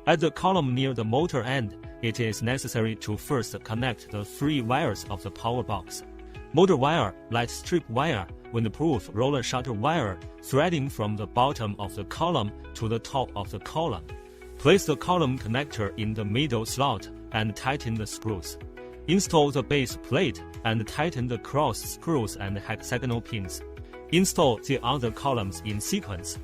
At the column near the motor end, it is necessary to first connect the 3 wires of the power box. Motor wire, light strip wire, windproof roller shutter wire, threading from the bottom of the column to the top of the column. Place the column connector in the middle slot and tighten the screws. Install the base plate and tighten the cross screws and hexagonal pins. Install the other columns in sequence.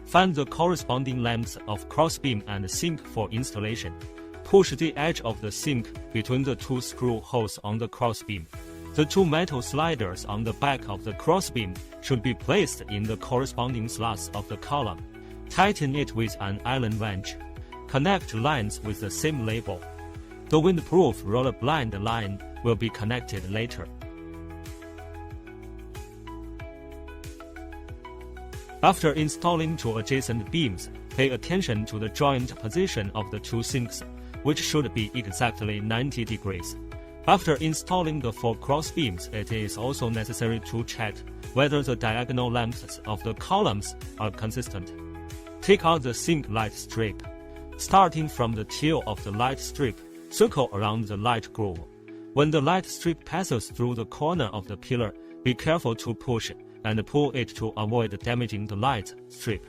Find the corresponding lengths of crossbeam and sink for installation. Push the edge of the sink between the 2 screw holes on the crossbeam. The 2 metal sliders on the back of the crossbeam should be placed in the corresponding slots of the column. Tighten it with an Allen wrench. Connect lines with the same label. The windproof roller blind line will be connected later. After installing 2 adjacent beams, pay attention to the joint position of the 2 sinks, which should be exactly 90 degrees. After installing the 4 cross beams, it is also necessary to check whether the diagonal lengths of the columns are consistent. Take out the sink light strip. Starting from the tail of the light strip, circle around the light groove. When the light strip passes through the corner of the pillar, be careful to push and pull it to avoid damaging the light strip.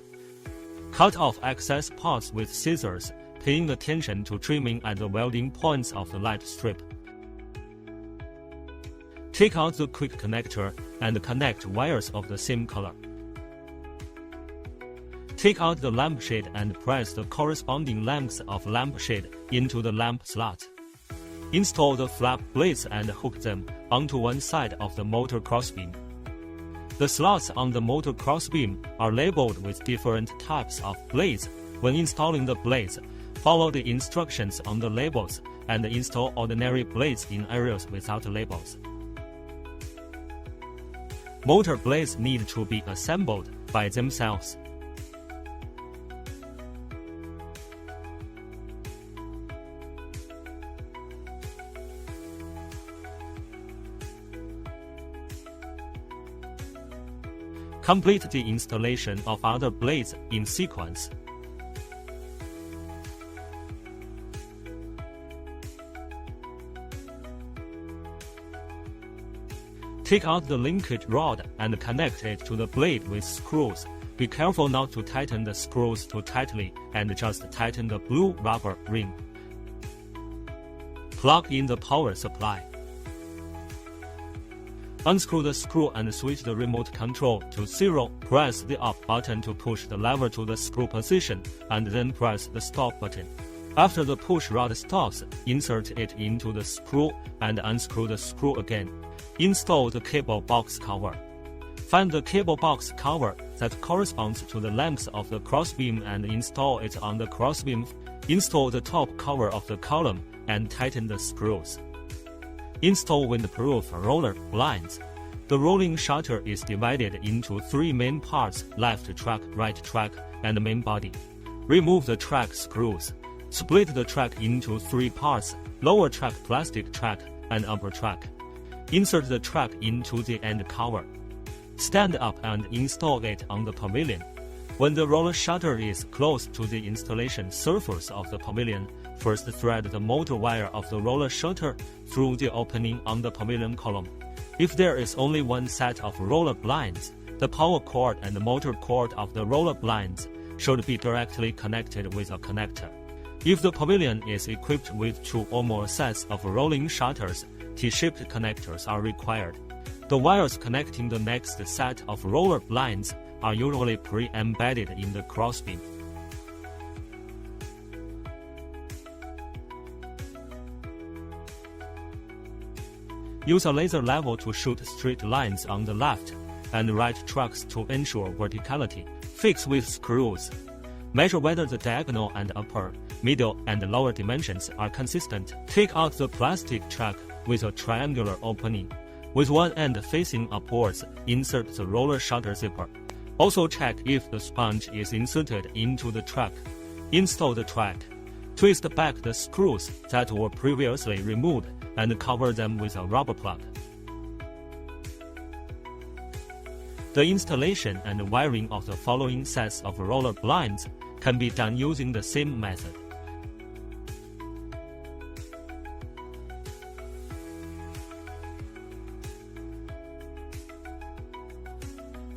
Cut off excess parts with scissors, paying attention to trimming at the welding points of the light strip. Take out the quick connector and connect wires of the same color. Take out the lampshade and press the corresponding lengths of lampshade into the lamp slot. Install the flap blades and hook them onto one side of the motor crossbeam. The slots on the motor crossbeam are labeled with different types of blades. When installing the blades, follow the instructions on the labels and install ordinary blades in areas without labels. Motor blades need to be assembled by themselves. Complete the installation of other blades in sequence. Take out the linkage rod and connect it to the blade with screws. Be careful not to tighten the screws too tightly and just tighten the blue rubber ring. Plug in the power supply. Unscrew the screw and switch the remote control to 0. Press the up button to push the lever to the screw position and then press the stop button. After the push rod stops, insert it into the screw and unscrew the screw again. Install the cable box cover. Find the cable box cover that corresponds to the length of the crossbeam and install it on the crossbeam. Install the top cover of the column and tighten the screws. Install windproof roller blinds. The rolling shutter is divided into 3 main parts: left track, right track, and main body. Remove the track screws. Split the track into 3 parts: lower track, plastic track, and upper track. Insert the track into the end cover. Stand up and install it on the pavilion. When the roller shutter is close to the installation surface of the pavilion, first thread the motor wire of the roller shutter through the opening on the pavilion column. If there is only one set of roller blinds, the power cord and the motor cord of the roller blinds should be directly connected with a connector. If the pavilion is equipped with 2 or more sets of rolling shutters, T-shaped connectors are required. The wires connecting the next set of roller blinds are usually pre-embedded in the crossbeam. Use a laser level to shoot straight lines on the left and right tracks to ensure verticality. Fix with screws. Measure whether the diagonal and upper, middle, and lower dimensions are consistent. Take out the plastic track with a triangular opening. With one end facing upwards, insert the roller shutter zipper. Also check if the sponge is inserted into the track. Install the track. Twist back the screws that were previously removed and cover them with a rubber plug. The installation and wiring of the following sets of roller blinds can be done using the same method.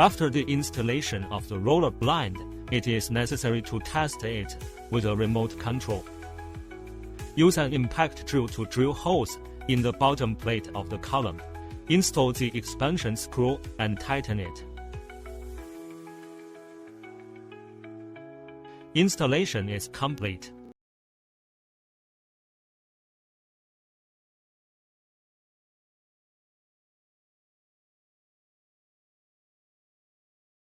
After the installation of the roller blind, it is necessary to test it with a remote control. Use an impact drill to drill holes in the bottom plate of the column. Install the expansion screw and tighten it. Installation is complete.